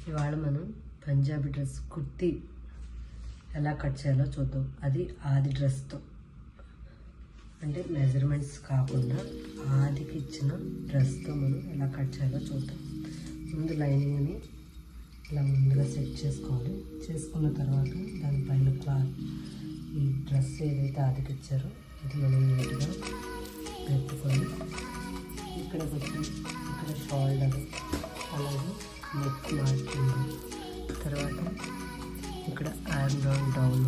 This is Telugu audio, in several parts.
ఇవాళ మనం పంజాబీ డ్రెస్ కుర్తీ ఎలా కట్ చేయాలో చూద్దాం. అది ఆది డ్రెస్తో, అంటే మెజర్మెంట్స్ కాకుండా ఆదికి ఇచ్చిన డ్రెస్తో మనం ఎలా కట్ చేయాలో చూద్దాం. ముందు లైనింగ్ని ఇలా ముందుగా సెట్ చేసుకోవాలి. చేసుకున్న తర్వాత దానిపైన క్లాత్, ఈ డ్రెస్ ఏదైతే ఆదికి ఇచ్చారో అది మనం నీట్గా పెట్టుకొని ఇక్కడికి వచ్చి ఇక్కడ షోల్డర్, అలాగే నెక్ మార్కింగ్, తర్వాత ఇక్కడ ఆర్మ్ రౌండ్ డౌన్,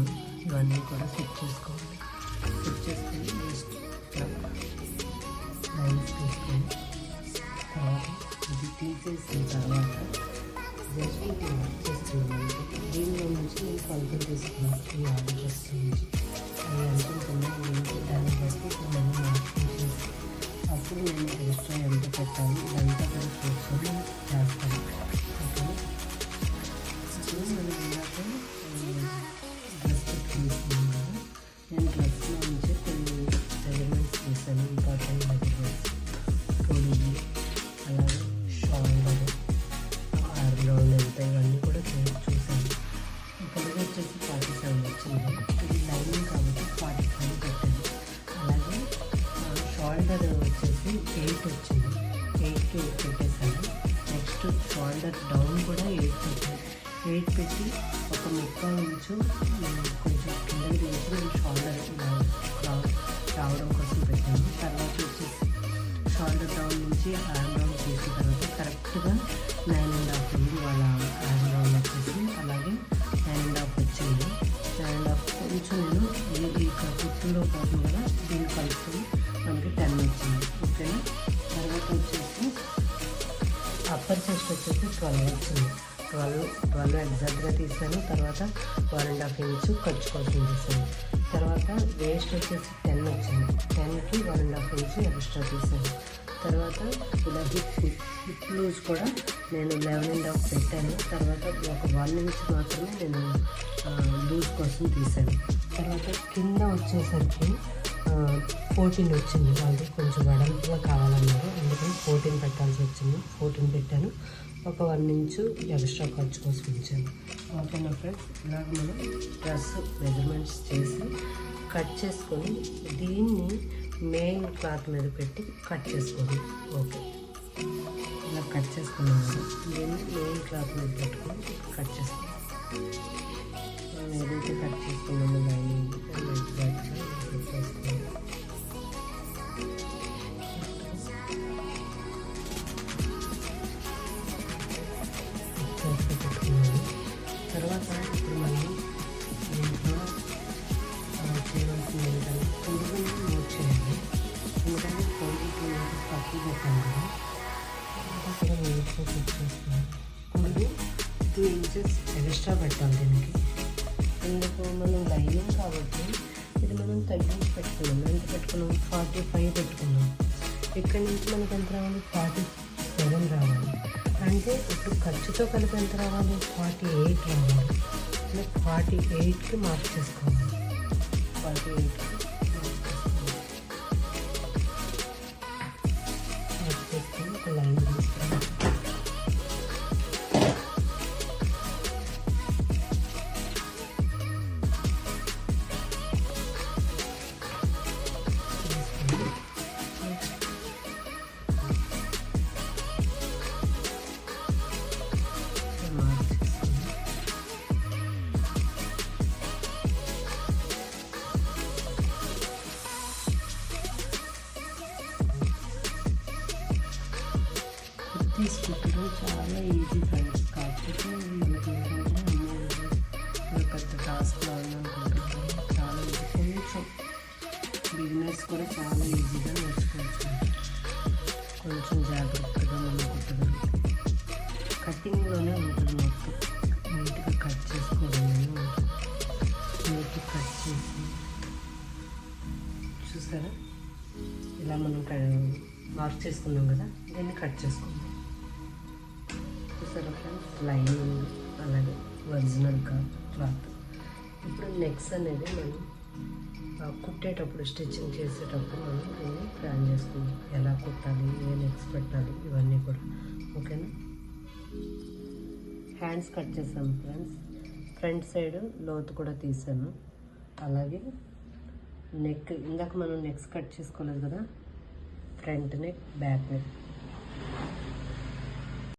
ఇవన్నీ కూడా సెట్ చేసుకోవాలి. సెట్ చేసుకొని జస్ట్ లైన్స్ తీసుకొని తర్వాత ఇది తీసేసిన తర్వాత జస్ట్ చేస్తున్నాను. దీనిలో నుంచి నేను కొలతలు తీసుకున్నాను. ఈ ఆర్డర్ డ్రెస్ నుంచి అది అనుకుంటున్నాను. దాన్ని బట్టి మనం మార్కింగ్ చేసి అప్పుడు నేను ఎక్స్ట్రా ఎంత పెట్టాలి ఇదంతా కూడా చూసుకొని చేస్తాను. ఓకే, ఇప్పుడు మనం ఇలాగ డ్రెస్ తీసుకున్నాం కదా, నేను డ్రెస్లో నుంచి కొన్ని మెజర్మెంట్స్ తీసాను. ఇంపార్టెంట్ మెజర్మెంట్స్ పొడిగి, అలాగే షోల్డర్, ఆర్మ్ రౌండ్ ఎంత, ఇవన్నీ కూడా చూసాను. పొడిగి వచ్చేసి 47 వచ్చింది. ఇది లైనింగ్ కాబట్టి 45 పెట్టాను. అలాగే షోల్డర్ వచ్చేసి 8 వచ్చింది. 8కి 8 పెట్టేసాను. నెక్స్ట్ షోల్డర్ డౌన్ కూడా 8 పెట్టాను. 8 పెట్టి ఒక ముక్క ఇంచు కొంచెం కిందకి తీసి నేను షోల్డర్ రావడం కోసం పెట్టాను. తర్వాత వచ్చేసి షోల్డర్ డౌన్ నుంచి ఆర్మ్ రౌండ్ చేసిన తర్వాత కరెక్ట్గా 9.5 ఉంది వాళ్ళ ఆర్మ్ రౌండ్ వచ్చేసి. అలాగే 9.5 వచ్చింది. 9.5 కొంచెం నేను ఈ కుర్తులో పోతుంది కదా, దీన్ని కలుపుకొని మనకి 10 వచ్చింది. ఓకేనా. తర్వాత వచ్చేసి అప్పర్ చెస్ట్ వచ్చేసి 12 వచ్చింది. 12 ఎగ్జాక్ట్గా తీసాను. తర్వాత 1.5 ఇంచు ఖర్చు కోసం తీసాను. తర్వాత వేస్ట్ వచ్చేసి 10 వచ్చింది. 10కి 1.5 ఇంచు ఎక్స్ట్రా తీసాను. తర్వాత ఇలా హిప్ లూజ్ కూడా నేను 11.5 పెట్టాను. తర్వాత ఒక 1 ఇంచ్ మాత్రమే నేను లూజ్ కోసం తీసాను. తర్వాత కింద వచ్చేసరికి 14 వచ్చింది. వాళ్ళు కొంచెం వెడల్పుగా కావాలన్నారు, అందుకని 14 పెట్టాల్సి వచ్చింది. 14 పెట్టాను. ఒక 1 ఇంచు ఎక్స్ట్రా ఖర్చు కోసం ఉంచాను. ఓకేనా ఫ్రెండ్స్, ఇలాగ మనం డ్రెస్ మెజర్మెంట్స్ చేసి కట్ చేసుకొని దీన్ని మెయిన్ క్లాత్ మీద పెట్టి కట్ చేసుకోండి. ఓకే, ఇలా కట్ చేసుకున్నాం కదా, దీన్ని మెయిన్ క్లాత్ మీద పెట్టుకొని కట్ చేసుకోండి. మనం ఏదైతే కట్ చేసుకున్నామో లైనింగ్ కట్ చేసుకోండి. తర్వాత ఇప్పుడు మనం దీంట్లో చేయవలసింది ఏంటంటే పొడుగుని నోట్ చేయాలి. ఎందుకంటే 22 ఇంచెస్ తక్కువ పెట్టాను కదా, అక్కడ నీట్గా సెట్ చేసుకోవాలి. పొడుగు 2 ఇంచెస్ ఎక్స్ట్రా పెట్టాలి దీనికి. ఎందుకు, మనం లైనింగ్ కాబట్టి ఇది మనం తగ్గించి పెట్టుకున్నాం. ఎంత పెట్టుకున్నాం? 45 పెట్టుకున్నాం. ఇక్కడి నుంచి మనకు ఎంత రావాలి? 47 రావాలి. అంటే ఇప్పుడు ఖర్చుతో కలిపి ఎంత రావాలి? 48 రావాలి. 48కి మార్క్ చేసుకోవాలి. 48కి మార్క్ చేసుకొని ఒక లైన్ తీసుకోవాలి. తీసుకుంటారు చాలా ఈజీ ఫ్రెండ్స్. కాకపోతే మనకి ఏంటంటే పెద్ద టాస్క్లో అనుకుంటున్నాను. చాలా ఈజీ, కొంచెం బిగినర్స్ కూడా చాలా ఈజీగా నేర్చుకోవచ్చు. కొంచెం జాగ్రత్తగా మనం కుట్టగలుగుతాం. కటింగ్లోనే ఉంటుంది మొత్తం. నీట్గా కట్ చేసుకోవడంలోనే ఉంటుంది. నీట్గా కట్ చేసి చూసారా, ఇలా మనం మార్క్ చేసుకున్నాం కదా, దీన్ని కట్ చేసుకుందాం. చూసారా ఫ్రెండ్స్, లైనింగ్ అలాగే ఒరిజినల్ క్లాత్. ఇప్పుడు నెక్స్ట్ అనేది మనం కుట్టేటప్పుడు, స్టిచ్చింగ్ చేసేటప్పుడు మనం దీన్ని ప్లాన్ చేసుకుందాం. ఎలా కుట్టాలి, ఏ నెక్స్ట్ పెట్టాలి, ఇవన్నీ కూడా. ఓకేనా. హ్యాండ్స్ కట్ చేసాను ఫ్రెండ్స్. ఫ్రంట్ సైడ్ లోతు కూడా తీసాను. అలాగే నెక్, ఇందాక మనం నెక్స్ కట్ చేసుకోలేదు కదా, ఫ్రంట్ నెక్, బ్యాక్ నెక్